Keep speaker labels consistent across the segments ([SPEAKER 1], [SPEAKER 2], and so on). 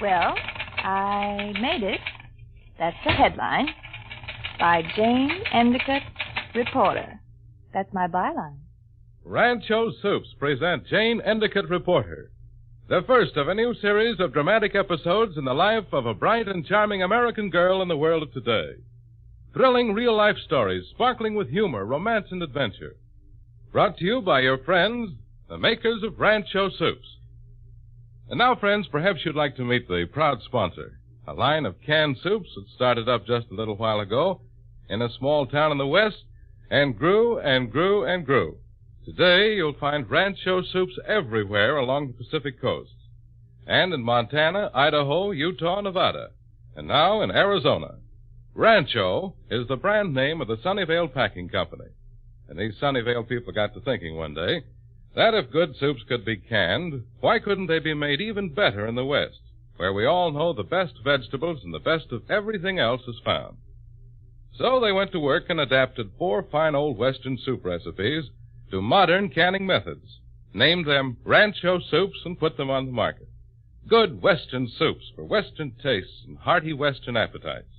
[SPEAKER 1] Well, I made it. That's the headline. By Jane Endicott, reporter. That's my byline.
[SPEAKER 2] Rancho Soups present Jane Endicott, reporter. The first of a new series of dramatic episodes in the life of a bright and charming American girl in the world of today. Thrilling real-life stories sparkling with humor, romance, and adventure. Brought to you by your friends, the makers of Rancho Soups. And now, friends, perhaps you'd like to meet the proud sponsor, a line of canned soups that started up just a little while ago in a small town in the West and grew and grew and grew. Today, you'll find Rancho Soups everywhere along the Pacific coast, and in Montana, Idaho, Utah, Nevada, and now in Arizona. Rancho is the brand name of the Sunnyvale Packing Company. And these Sunnyvale people got to thinking one day that if good soups could be canned, why couldn't they be made even better in the West, where we all know the best vegetables and the best of everything else is found? So they went to work and adapted 4 fine old Western soup recipes to modern canning methods, named them Rancho Soups, and put them on the market. Good Western soups for Western tastes and hearty Western appetites.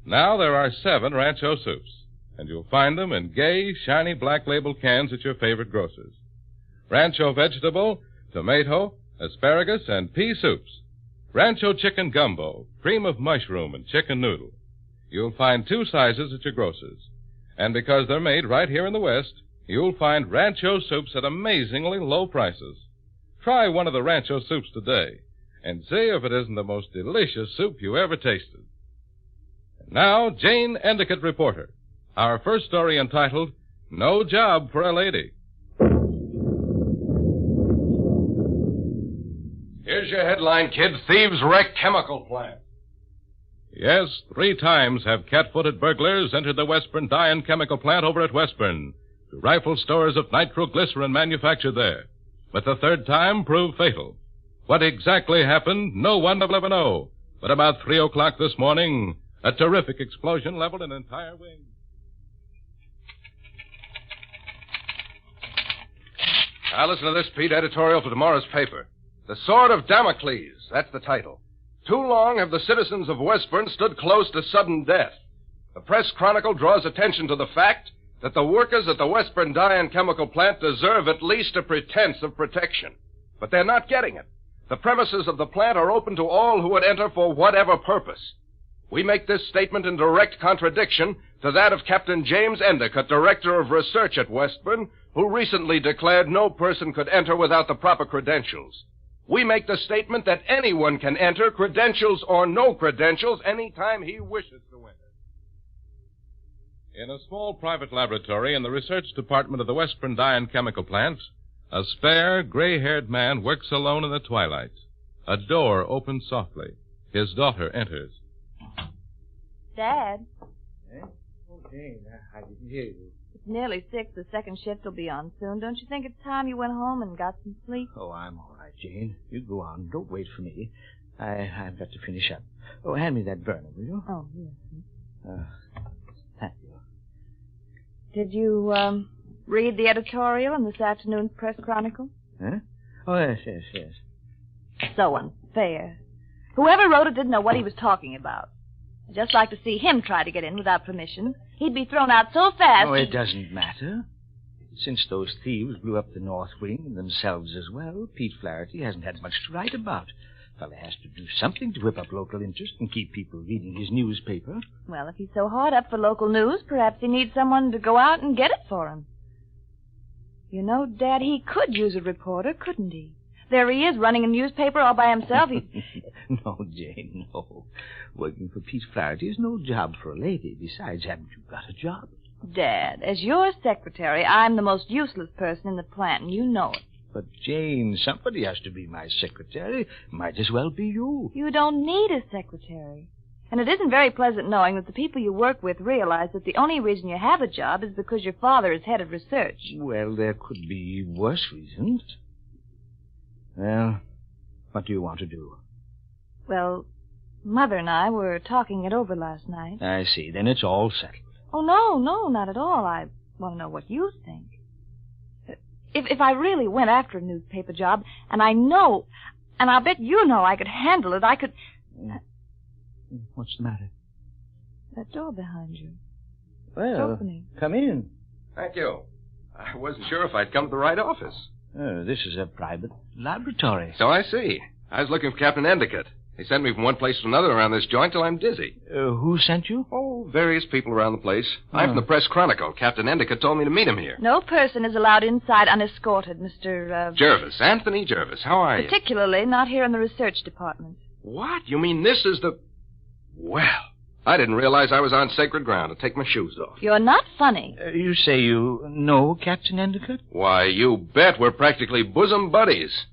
[SPEAKER 2] Now there are 7 Rancho Soups, and you'll find them in gay, shiny black label cans at your favorite grocers. Rancho Vegetable, Tomato, Asparagus, and Pea Soups. Rancho Chicken Gumbo, Cream of Mushroom, and Chicken Noodle. You'll find 2 sizes at your grocers. And because they're made right here in the West, you'll find Rancho Soups at amazingly low prices. Try one of the Rancho Soups today and see if it isn't the most delicious soup you ever tasted. And now, Jane Endicott, reporter. Our first story entitled, No Job for a Lady.
[SPEAKER 3] Here's your headline, kid. Thieves wreck chemical plant.
[SPEAKER 2] Yes, 3 times have cat-footed burglars entered the Westburn Dye and Chemical Plant over at Westburn to rifle stores of nitroglycerin manufactured there. But the 3rd time proved fatal. What exactly happened, no one will ever know. But about 3 o'clock this morning, a terrific explosion leveled an entire wing.
[SPEAKER 3] Now listen to this, Pete, editorial for tomorrow's paper. The Sword of Damocles, that's the title. Too long have the citizens of Westburn stood close to sudden death. The Press Chronicle draws attention to the fact that the workers at the Westburn Dye and Chemical Plant deserve at least a pretense of protection. But they're not getting it. The premises of the plant are open to all who would enter for whatever purpose. We make this statement in direct contradiction to that of Captain James Endicott, Director of Research at Westburn, who recently declared no person could enter without the proper credentials. We make the statement that anyone can enter, credentials or no credentials, any time he wishes to enter.
[SPEAKER 2] In a small private laboratory in the research department of the Westburn Dye and Chemical Plant, a spare, gray-haired man works alone in the twilight. A door opens softly. His daughter enters.
[SPEAKER 1] Dad?
[SPEAKER 4] Eh? Oh, Jane, I didn't hear you.
[SPEAKER 1] It's nearly 6. The second shift will be on soon. Don't you think it's time you went home and got some sleep?
[SPEAKER 4] Oh, I'm all right, Jane. You go on. Don't wait for me. I've got to finish up. Oh, hand me that burner, will you?
[SPEAKER 1] Oh, yes.
[SPEAKER 4] Thank you.
[SPEAKER 1] Did you, read the editorial in this afternoon's Press Chronicle?
[SPEAKER 4] Huh? Oh, yes.
[SPEAKER 1] So unfair. Whoever wrote it didn't know what he was talking about. I'd just like to see him try to get in without permission. He'd be thrown out so fast.
[SPEAKER 4] Oh, it doesn't matter. Since those thieves blew up the North Wing and themselves as well, Pete Flaherty hasn't had much to write about. A fellow has to do something to whip up local interest and keep people reading his newspaper.
[SPEAKER 1] Well, if he's so hard up for local news, perhaps he needs someone to go out and get it for him. You know, Dad, he could use a reporter, couldn't he? There he is, running a newspaper all by himself.
[SPEAKER 4] No, Jane, no. Working for Pete Flaherty is no job for a lady. Besides, haven't you got a job?
[SPEAKER 1] Dad, as your secretary, I'm the most useless person in the plant, and you know it.
[SPEAKER 4] But, Jane, somebody has to be my secretary. Might as well be you.
[SPEAKER 1] You don't need a secretary. And it isn't very pleasant knowing that the people you work with realize that the only reason you have a job is because your father is head of research.
[SPEAKER 4] Well, there could be worse reasons. Well, what do you want to do?
[SPEAKER 1] Well, Mother and I were talking it over last night.
[SPEAKER 4] I see. Then it's all settled.
[SPEAKER 1] Oh, no, not at all. I want to know what you think. If I really went after a newspaper job, and I know And I'll bet you know I could handle it. I could...
[SPEAKER 4] What's the matter?
[SPEAKER 1] That door behind you.
[SPEAKER 4] Well,
[SPEAKER 1] It's opening.
[SPEAKER 4] come in.
[SPEAKER 3] Thank you. I wasn't sure if I'd come to the right office.
[SPEAKER 4] Oh, this is a private laboratory.
[SPEAKER 3] So I see. I was looking for Captain Endicott. He sent me from one place to another around this joint till I'm dizzy.
[SPEAKER 4] Who sent you?
[SPEAKER 3] Oh, various people around the place. I'm from the Press Chronicle. Captain Endicott told me to meet him here.
[SPEAKER 1] No person is allowed inside unescorted, Mr.
[SPEAKER 3] Jervis. Anthony Jervis. How are you?
[SPEAKER 1] Particularly not here in the research department.
[SPEAKER 3] What? You mean this is the... Well, I didn't realize I was on sacred ground to take my shoes off.
[SPEAKER 1] You're not funny.
[SPEAKER 4] You say you know Captain Endicott?
[SPEAKER 3] Why, you bet we're practically bosom buddies.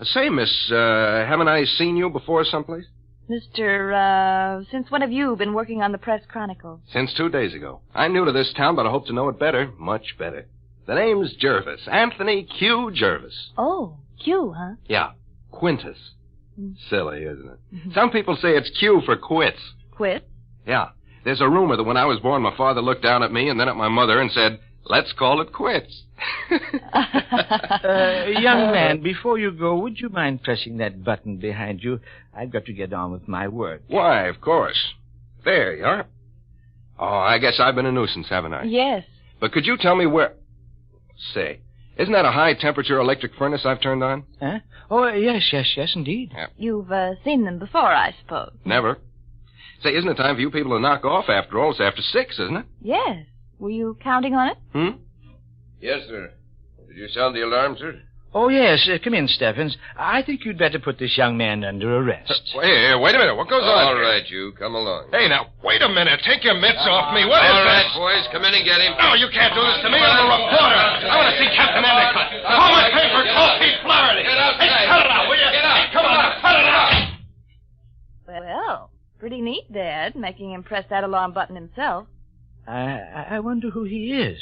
[SPEAKER 3] Say, miss, haven't I seen you before someplace?
[SPEAKER 1] Mr. Since when have you been working on the Press Chronicle?
[SPEAKER 3] Since 2 days ago. I'm new to this town, but I hope to know it better. Much better. The name's Jervis. Anthony Q. Jervis.
[SPEAKER 1] Oh, Q, huh?
[SPEAKER 3] Yeah. Quintus. Silly, isn't it? Some people say it's Q for quits.
[SPEAKER 1] Quit?
[SPEAKER 3] Yeah. There's a rumor that when I was born, my father looked down at me and then at my mother and said, "Let's call it quits."
[SPEAKER 4] Young man, before you go, would you mind pressing that button behind you? I've got to get on with my work.
[SPEAKER 3] Why, of course. There you are. Oh, I guess I've been a nuisance, haven't I?
[SPEAKER 1] Yes.
[SPEAKER 3] But could you tell me where... Say, isn't that a high-temperature electric furnace I've turned on?
[SPEAKER 4] Huh? Oh, yes, indeed.
[SPEAKER 3] Yeah.
[SPEAKER 1] You've seen them before, I suppose.
[SPEAKER 3] Never. Say, isn't it time for you people to knock off after all? It's after 6, isn't it?
[SPEAKER 1] Yes. Were you counting on it?
[SPEAKER 3] Yes, sir. Did you sound the alarm, sir?
[SPEAKER 4] Oh, yes. Come in, Stephens. I think you'd better put this young man under arrest.
[SPEAKER 3] Wait a minute. What goes on?
[SPEAKER 5] All right, you. Come along.
[SPEAKER 3] Hey, now, wait a minute. Take your mitts off me. What is
[SPEAKER 5] All right,
[SPEAKER 3] this?
[SPEAKER 5] boys. Come in and get him.
[SPEAKER 3] No, you can't do this to me. I'm a reporter. I want to see Captain Endicott. Call my paper. Call Pete Flaherty.
[SPEAKER 5] Get outside.
[SPEAKER 3] Hey, cut it out, will you?
[SPEAKER 5] Get out.
[SPEAKER 3] Come on, cut it out.
[SPEAKER 1] Well, pretty neat, Dad, making him press that alarm button himself.
[SPEAKER 4] I wonder who he is.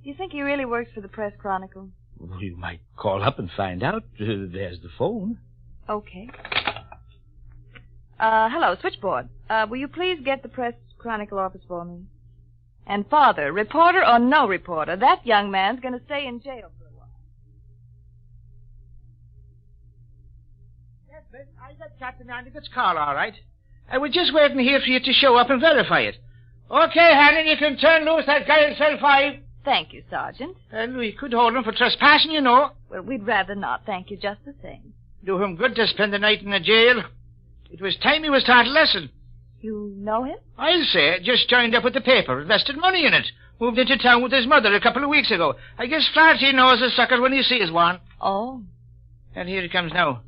[SPEAKER 1] Do you think he really works for the Press Chronicle?
[SPEAKER 4] Well, you might call up and find out. There's the phone.
[SPEAKER 1] Okay. Hello, switchboard. Will you please get the Press Chronicle office for me? And Father, reporter or no reporter, that young man's going to stay in jail for a while.
[SPEAKER 4] Yes, Ben, I got Captain Endicott's call, all right. I was just waiting here for you to show up and verify it. Okay, Hannon, you can turn loose that guy in cell 5.
[SPEAKER 1] Thank you, Sergeant.
[SPEAKER 4] And we could hold him for trespassing, you know.
[SPEAKER 1] Well, we'd rather not, thank you, just the same.
[SPEAKER 4] Do him good to spend the night in the jail. It was time he was taught a lesson.
[SPEAKER 1] You know him?
[SPEAKER 4] I'll say, just joined up with the paper, invested money in it. Moved into town with his mother a couple of weeks ago. I guess Flaherty knows a sucker when he sees one.
[SPEAKER 1] Oh.
[SPEAKER 4] And here he comes now.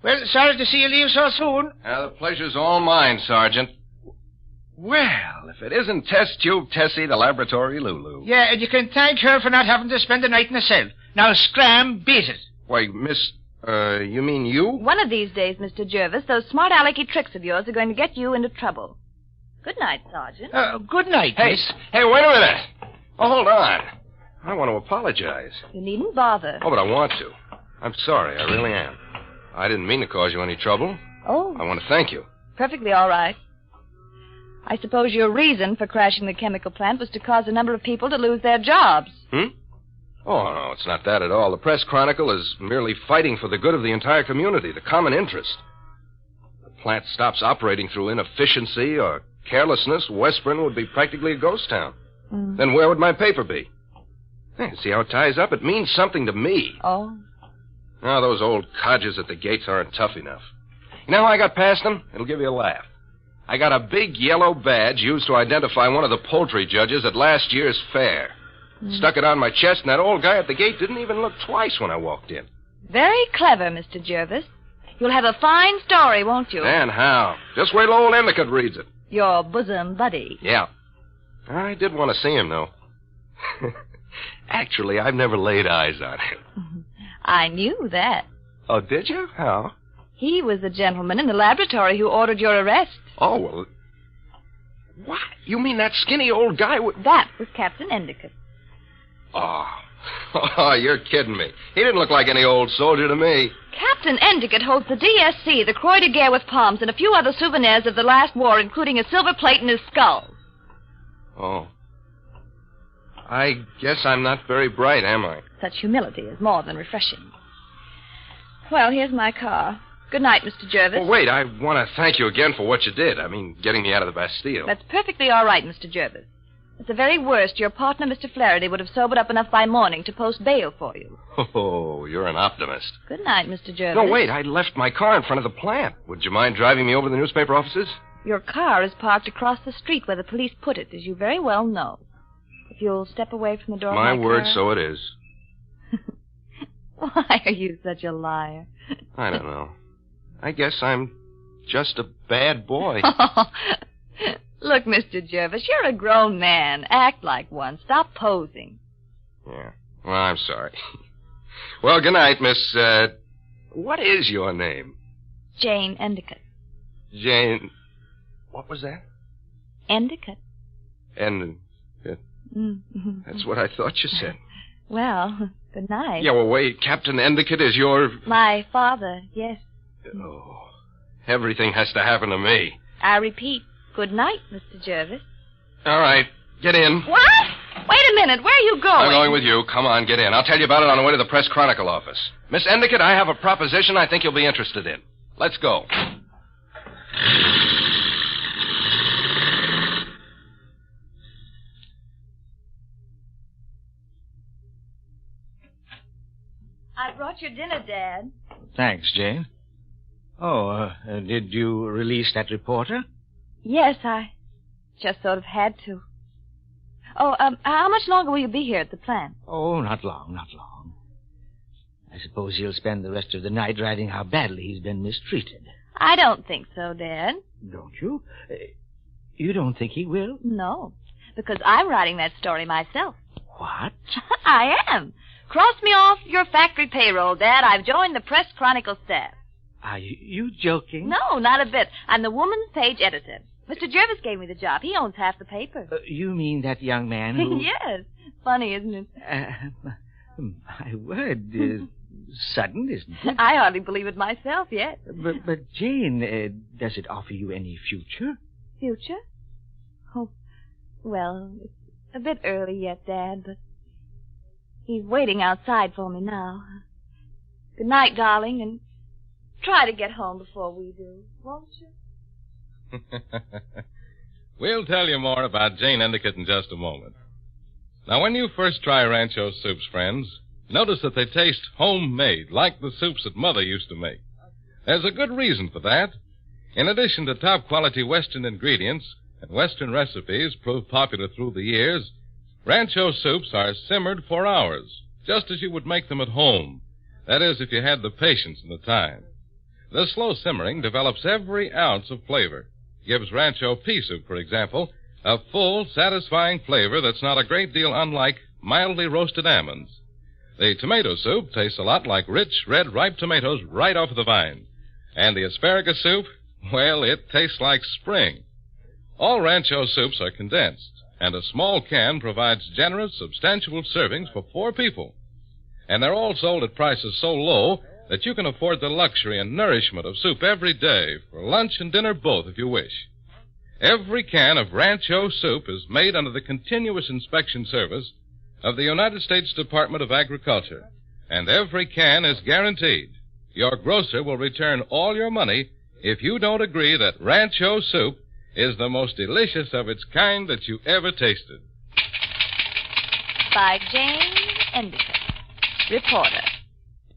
[SPEAKER 4] Well, sorry to see you leave so soon.
[SPEAKER 3] The pleasure's all mine, Sergeant. Well, if it isn't Test Tube Tessie, the laboratory Lulu.
[SPEAKER 4] Yeah, and you can thank her for not having to spend the night in a cell. Now, scram, beat it.
[SPEAKER 3] Why, Miss, you mean you?
[SPEAKER 1] One of these days, Mr. Jervis, those smart alecky tricks of yours are going to get you into trouble. Good night, Sergeant.
[SPEAKER 4] Good night, miss.
[SPEAKER 3] Hey, wait a minute. Oh, hold on. I want to apologize.
[SPEAKER 1] You needn't bother.
[SPEAKER 3] Oh, but I want to. I'm sorry, I really am. I didn't mean to cause you any trouble.
[SPEAKER 1] Oh.
[SPEAKER 3] I want to thank you.
[SPEAKER 1] Perfectly all right. I suppose your reason for crashing the chemical plant was to cause a number of people to lose their jobs.
[SPEAKER 3] Oh, no, it's not that at all. The Press Chronicle is merely fighting for the good of the entire community, the common interest. The plant stops operating through inefficiency or carelessness, Westburn would be practically a ghost town. Then where would my paper be? Hey, see how it ties up? It means something to me.
[SPEAKER 1] Oh.
[SPEAKER 3] Now, those old codgers at the gates aren't tough enough. You know how I got past them? It'll give you a laugh. I got a big yellow badge used to identify one of the poultry judges at last year's fair. Stuck it on my chest, and that old guy at the gate didn't even look twice when I walked in.
[SPEAKER 1] Very clever, Mr. Jervis. You'll have a fine story, won't you?
[SPEAKER 3] And how? Just wait till old Endicott reads it.
[SPEAKER 1] Your bosom buddy.
[SPEAKER 3] Yeah. I did want to see him, though. Actually, I've never laid eyes on him.
[SPEAKER 1] I knew that.
[SPEAKER 3] Oh, did you? How?
[SPEAKER 1] He was the gentleman in the laboratory who ordered your arrest.
[SPEAKER 3] Oh, well... What? You mean that skinny old guy with...
[SPEAKER 1] That was Captain Endicott.
[SPEAKER 3] Oh, you're kidding me. He didn't look like any old soldier to me.
[SPEAKER 1] Captain Endicott holds the DSC, the Croix de Guerre with palms, and a few other souvenirs of the last war, including a silver plate in his skull.
[SPEAKER 3] Oh. I guess I'm not very bright, am I?
[SPEAKER 1] Such humility is more than refreshing. Well, here's my car. Good night, Mr. Jervis.
[SPEAKER 3] Oh, wait, I want to thank you again for what you did. I mean, getting me out of the Bastille.
[SPEAKER 1] That's perfectly all right, Mr. Jervis. At the very worst, your partner, Mr. Flaherty, would have sobered up enough by morning to post bail for you.
[SPEAKER 3] Oh, you're an optimist.
[SPEAKER 1] Good night, Mr. Jervis.
[SPEAKER 3] No, wait, I left my car in front of the plant. Would you mind driving me over to the newspaper offices?
[SPEAKER 1] Your car is parked across the street where the police put it, as you very well know. If you'll step away from the door
[SPEAKER 3] My
[SPEAKER 1] of my
[SPEAKER 3] word,
[SPEAKER 1] car...
[SPEAKER 3] so it is.
[SPEAKER 1] Why are you such a liar?
[SPEAKER 3] I don't know. I guess I'm just a bad boy.
[SPEAKER 1] Look, Mr. Jervis, you're a grown man. Act like one. Stop posing.
[SPEAKER 3] Yeah. Well, I'm sorry. Well, good night, Miss, what is your name?
[SPEAKER 1] Jane Endicott.
[SPEAKER 3] Jane... What was that?
[SPEAKER 1] Endicott.
[SPEAKER 3] That's what I thought you said.
[SPEAKER 1] Well, good night.
[SPEAKER 3] Yeah, well, wait. Captain Endicott is your...
[SPEAKER 1] My father, yes.
[SPEAKER 3] Oh, everything has to happen to me.
[SPEAKER 1] I repeat, good night, Mr. Jervis.
[SPEAKER 3] All right, get in.
[SPEAKER 1] What? Wait a minute. Where are you going?
[SPEAKER 3] I'm going with you. Come on, get in. I'll tell you about it on the way to the Press Chronicle office. Miss Endicott, I have a proposition I think you'll be interested in. Let's go.
[SPEAKER 1] I brought your dinner, Dad.
[SPEAKER 4] Thanks, Jane. Oh, did you release that reporter?
[SPEAKER 1] Yes, I just sort of had to. Oh, how much longer will you be here at the plant?
[SPEAKER 4] Oh, not long, not long. I suppose he'll spend the rest of the night writing how badly he's been mistreated.
[SPEAKER 1] I don't think so, Dad.
[SPEAKER 4] Don't you? You don't think he will?
[SPEAKER 1] No, because I'm writing that story myself.
[SPEAKER 4] What?
[SPEAKER 1] I am. Cross me off your factory payroll, Dad. I've joined the Press Chronicle staff.
[SPEAKER 4] Are you joking?
[SPEAKER 1] No, not a bit. I'm the woman's page editor. Mr. Jervis gave me the job. He owns half the paper.
[SPEAKER 4] You mean that young man who...
[SPEAKER 1] Yes. Funny, isn't it?
[SPEAKER 4] My word, sudden, isn't it?
[SPEAKER 1] I hardly believe it myself yet.
[SPEAKER 4] But Jane, does it offer you any future?
[SPEAKER 1] Future? Oh, well, it's a bit early yet, Dad, but he's waiting outside for me now. Good night, darling, and try to get home before we do, won't you?
[SPEAKER 2] We'll tell you more about Jane Endicott in just a moment. Now, when you first try Rancho soups, friends, notice that they taste homemade, like the soups that Mother used to make. There's a good reason for that. In addition to top-quality Western ingredients and Western recipes proved popular through the years, Rancho soups are simmered for hours, just as you would make them at home. That is, if you had the patience and the time. The slow simmering develops every ounce of flavor. Gives Rancho pea soup, for example, a full, satisfying flavor that's not a great deal unlike mildly roasted almonds. The tomato soup tastes a lot like rich, red, ripe tomatoes right off the vine. And the asparagus soup, well, it tastes like spring. All Rancho soups are condensed, and a small can provides generous, substantial servings for 4 people. And they're all sold at prices so low that you can afford the luxury and nourishment of soup every day, for lunch and dinner both, if you wish. Every can of Rancho soup is made under the continuous inspection service of the United States Department of Agriculture, and every can is guaranteed. Your grocer will return all your money if you don't agree that Rancho soup is the most delicious of its kind that you ever tasted.
[SPEAKER 1] By Jane Endicott, reporter.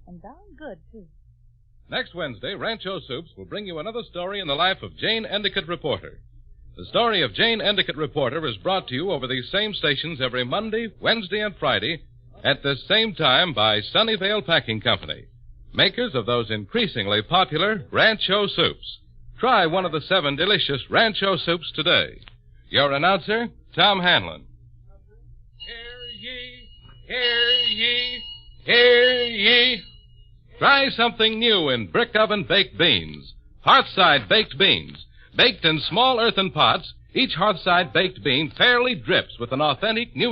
[SPEAKER 1] And darn good, too.
[SPEAKER 2] Next Wednesday, Rancho Soups will bring you another story in the life of Jane Endicott, reporter. The story of Jane Endicott, reporter, is brought to you over these same stations every Monday, Wednesday, and Friday at this same time by Sunnyvale Packing Company, makers of those increasingly popular Rancho Soups. Try one of the 7 delicious Rancho Soups today. Your announcer, Tom Hanlon. Hear ye, hear ye, hear ye. Try something new in brick oven baked beans. Hearthside baked beans. Baked in small earthen pots, each hearthside baked bean fairly drips with an authentic new